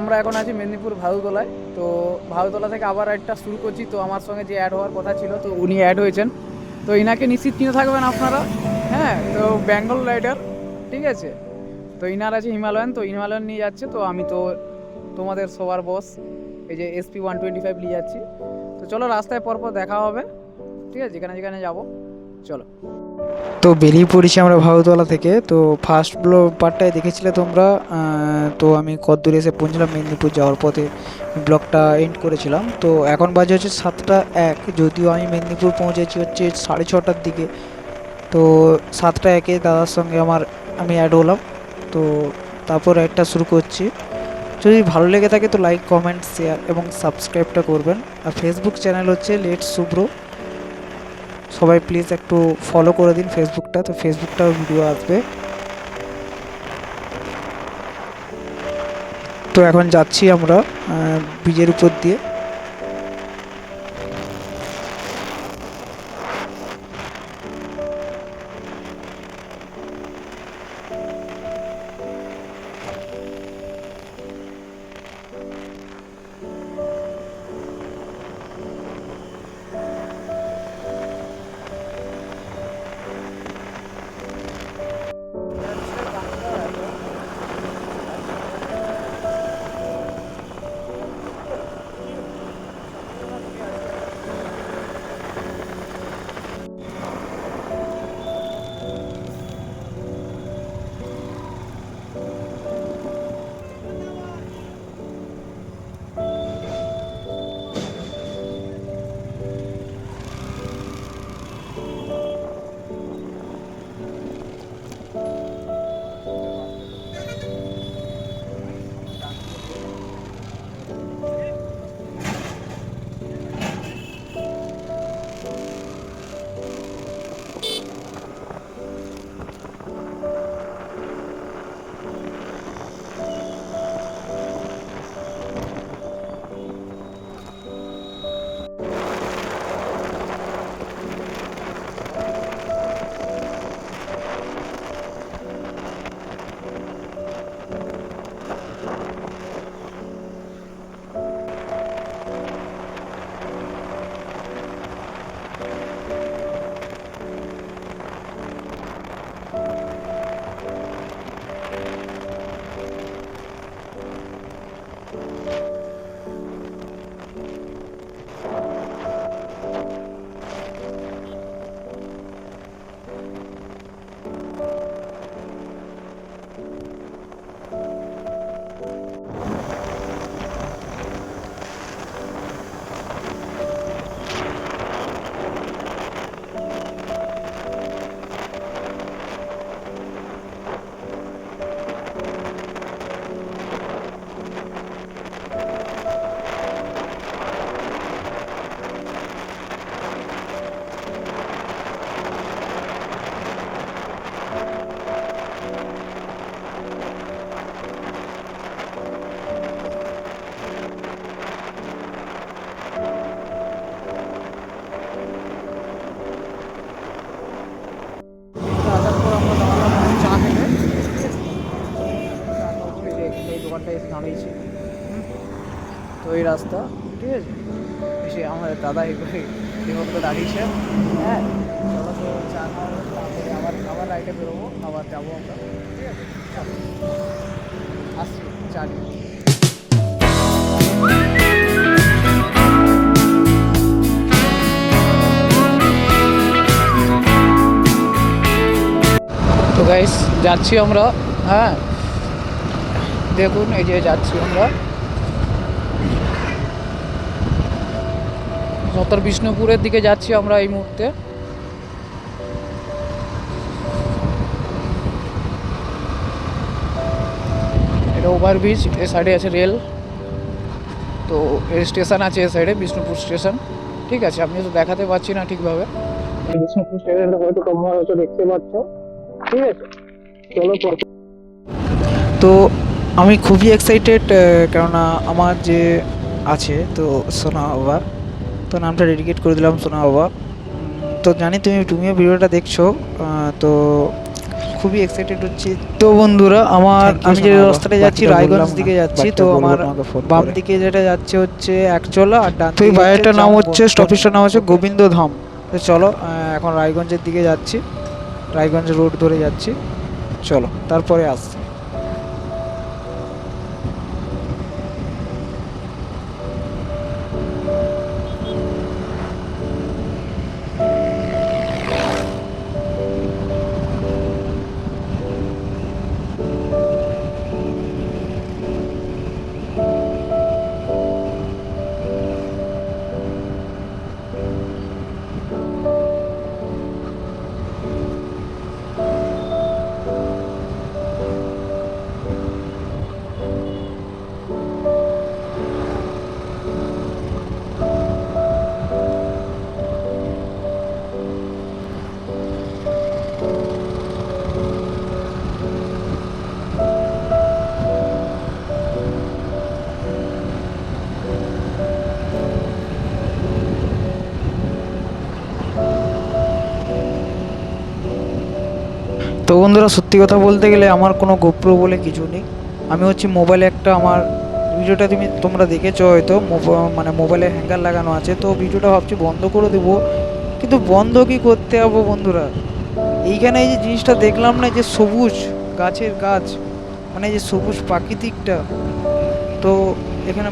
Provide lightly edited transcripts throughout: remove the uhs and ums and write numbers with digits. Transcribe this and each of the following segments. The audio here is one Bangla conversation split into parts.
আমরা এখন আছি মেদিনীপুর ভাদুতলায়। তো ভাদুতলা থেকে আবার একটা শুরু করছি। তো আমার সঙ্গে যে অ্যাড হওয়ার কথা ছিল তো উনি অ্যাড হয়েছেন। তো ইনাকে নিশ্চিত চিনে থাকবেন আপনারা। হ্যাঁ, তো বেঙ্গল রাইডার, ঠিক আছে। তো ইনার আছে হিমালয়ান, তো হিমালয়ান নিয়ে যাচ্ছে। তো আমি তো তোমাদের সবার বস, এই যে SP 125 নিয়ে যাচ্ছি। তো চলো রাস্তায় পরপর দেখা হবে, ঠিক আছে, যেখানে যেখানে যাবো। চলো। তো বেরিয়ে পড়েছি আমরা ভারতওয়ালা থেকে। তো ফার্স্ট পার্টটায় দেখেছিলে তোমরা। তো আমি কতদূর এসে পৌঁছলাম মেদিনীপুর যাওয়ার পথে ব্লগটা এন্ড করেছিলাম। তো এখন বাজে হচ্ছে 7টা 1, যদিও আমি মেদিনীপুর পৌঁছেছি হচ্ছে 6:30টার দিকে। তো 7টা 1-এ দাদার সঙ্গে আমি অ্যাড হলাম। তো তারপর একটা শুরু করছি। যদি ভালো লেগে থাকে তো লাইক, কমেন্ট, শেয়ার এবং সাবস্ক্রাইবটা করবেন। আর ফেসবুক চ্যানেল হচ্ছে লেটস শুভ্র, সবাই প্লিজ একটু ফলো করে দিন ফেসবুকটা। তো ফেসবুকটাও ভিডিও আসবে। তো এখন যাচ্ছি আমরা ব্রিজের উপর দিয়ে। আসার পর আমরা দাঁড়ালাম চা খেতে। এই দোকানটা এসে দাঁড়িয়েছি। তো এই রাস্তা, ঠিক আছে, এসে আমাদের দাদা এইভাবে দাঁড়িয়েছে। হ্যাঁ, চলো তো চা খাওয়া হলো, তারপরে আবার রাইডে বেরোবো, আবার যাবো আমরা, ঠিক আছে। চলো আসছি চা নিয়ে। তো গাইস যাচ্ছি আমরা। হ্যাঁ, দেখুন এই যে যাচ্ছি আমরা উত্তর বিষ্ণুপুরের দিকে যাচ্ছি আমরা এই মুহূর্তে। এটা ওভারব্রিজ, এ সাইডে আছে রেল। তো এর স্টেশন আছে এ সাইডে, বিষ্ণুপুর স্টেশন, ঠিক আছে। আমি তো দেখাতে পারছি না ঠিকভাবে, বিষ্ণুপুর স্টেশনটা হয়তো তোমরা হয়তো দেখতে পাচ্ছ, ঠিক আছে। চলো তো আমি খুবই এক্সাইটেড, কেননা আমার যে আছে তো সোনা বাবা, তো নামটা ডেডিকেট করে দিলাম সোনা বাবা। তো জানি তুমিও ভিডিওটা দেখছো। তো খুবই এক্সাইটেড হচ্ছি। তো বন্ধুরা আমি যে রাস্তাটা যাচ্ছি রায়গঞ্জ দিকে যাচ্ছি, তো আমার বাম দিকে যেটা যাচ্ছে হচ্ছে একচলা, আর ডান দিকে বাইরেটার নাম হচ্ছে স্টপেজটার নাম হচ্ছে গোবিন্দ ধাম। তো চলো এখন রায়গঞ্জের দিকে যাচ্ছি, রায়গঞ্জ রোড ধরে যাচ্ছি, চলো তারপরে আসছি। তো বন্ধুরা সত্যি কথা বলতে গেলে আমার কোনো গোপ্রো বলে কিছু নেই। আমি হচ্ছে মোবাইলে একটা, আমার ভিডিওটা তোমরা দেখেছো হয়তো, মানে মোবাইলে হ্যাঙ্গার লাগানো আছে, তো ভিডিওটা ভাবছি বন্ধ করে দেবো, কিন্তু বন্ধ কি করতে যাবো বন্ধুরা। এইখানে এই যে জিনিসটা দেখলাম না, যে সবুজ গাছের গাছ, মানে যে সবুজ প্রাকৃতিকটা, তো এখানে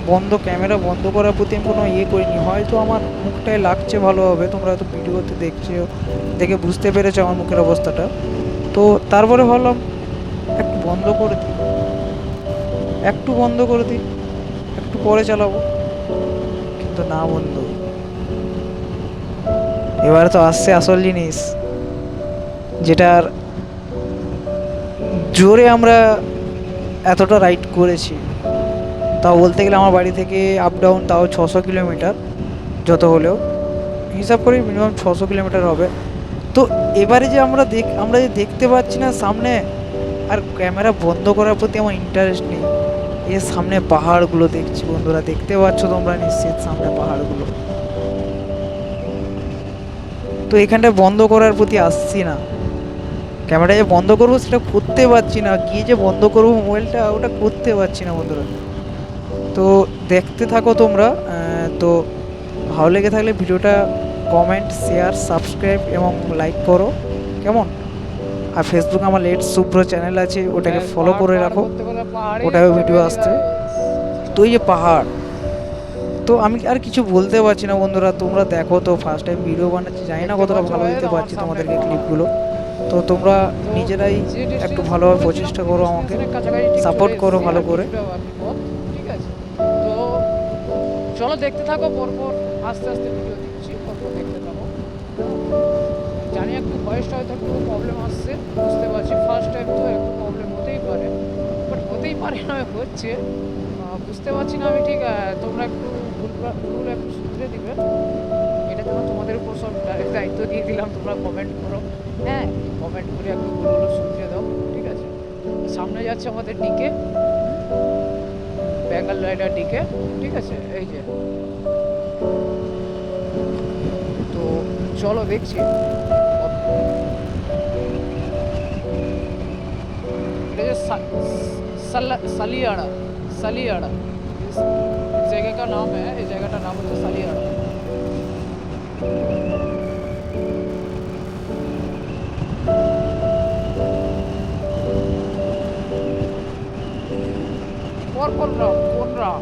ক্যামেরা বন্ধ করার প্রতি আমি কোনো করিনি, হয়তো আমার মুখটায় লাগছে ভালোভাবে, তোমরা হয়তো ভিডিওতে দেখছো, দেখে বুঝতে পেরেছো আমার মুখের অবস্থাটা। তো তারপরে ভাবলাম একটু বন্ধ করে দিই, একটু পরে চালাবো, কিন্তু না বন্ধু, এবারে তো আসছে আসল জিনিস, যেটার জোরে আমরা এতটা রাইড করেছি। তাও বলতে গেলে আমার বাড়ি থেকে আপ ডাউন তাও 600 কিলোমিটার, যত হলেও হিসাব করি মিনিমাম 600 কিলোমিটার হবে। তো এবারে যে আমরা যে দেখতে পাচ্ছি না সামনে, আর ক্যামেরা বন্ধ করার প্রতি আমার ইন্টারেস্ট নেই। এর সামনে পাহাড়গুলো দেখছি বন্ধুরা, দেখতে পাচ্ছ তোমরা নিশ্চিত সামনে পাহাড়গুলো, তো এখানটা বন্ধ করার প্রতি আসছি না। ক্যামেরা যে বন্ধ করবো সেটা করতে পারছি না, গিয়ে যে বন্ধ করবো মোবাইলটা ওটা করতে পারছি না বন্ধুরা। তো দেখতে থাকো তোমরা। তো ভালো লেগে থাকলে ভিডিওটা কমেন্ট, শেয়ার, সাবস্ক্রাইব এবং লাইক করো, কেমন? আর ফেসবুকে আমার লেট শুভ্র চ্যানেল আছে, ওটাকে ফলো করে রাখো, ওটাও ভিডিও আসছে। তো এই যে পাহাড়, তো আমি আর কিছু বলতে পারছি না বন্ধুরা, তোমরা দেখো। তো ফার্স্ট টাইম ভিডিও বানাচ্ছি, জানি না কতটা ভালো দিতে পারছি তোমাদেরকে ক্লিপগুলো, তো তোমরা নিজেরাই একটু ভালোভাবে প্রচেষ্টা করো, আমাকে সাপোর্ট করো ভালো করে। ঠিক আছে, তো চলো দেখতে থাকো, পরপর আস্তে আস্তে ভিডিও দিচ্ছি, পরপর দেখতে থাকো। জানি একটু ভয়েসটা হয়তো একটু প্রবলেম আসছে, বুঝতে পারছি, ফার্স্ট টাইম তো একটু প্রবলেম হতেই পারে, বাট হতেই পারে নয় হচ্ছে, বুঝতে পারছি না আমি ঠিক। তোমরা একটু ভুল একটু শুধরে দিবে, এটা যেন তোমাদের উপর সব দায়িত্ব দিয়ে দিলাম, তোমরা কমেন্ট করো, হ্যাঁ কমেন্ট করে একটু ভুলগুলো শুধরে দাও, ঠিক আছে। সামনে যাচ্ছে আমাদের ডিকে, বেঙ্গল রাইডার ডিকে, ঠিক আছে, এই যে। তো চলো দেখছি, এটা যে सालियाड़ा सालियाड़ा इस जगह का नाम है, इस जगह का नाम है सालियाड़ा। और कौन रहा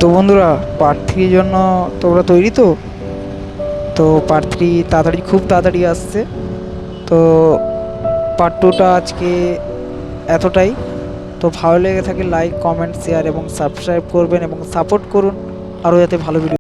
তো বন্ধুরা পার্ট থ্রির জন্য তোমরা তৈরি তো? তো পার্ট থ্রি তাড়াতাড়ি, খুব তাড়াতাড়ি আসছে। তো পার্ট টুটা আজকে এতটাই। তো ভালো লেগে থাকে লাইক, কমেন্ট, শেয়ার এবং সাবস্ক্রাইব করবেন এবং সাপোর্ট করুন আরও যাতে ভালো ভিডিও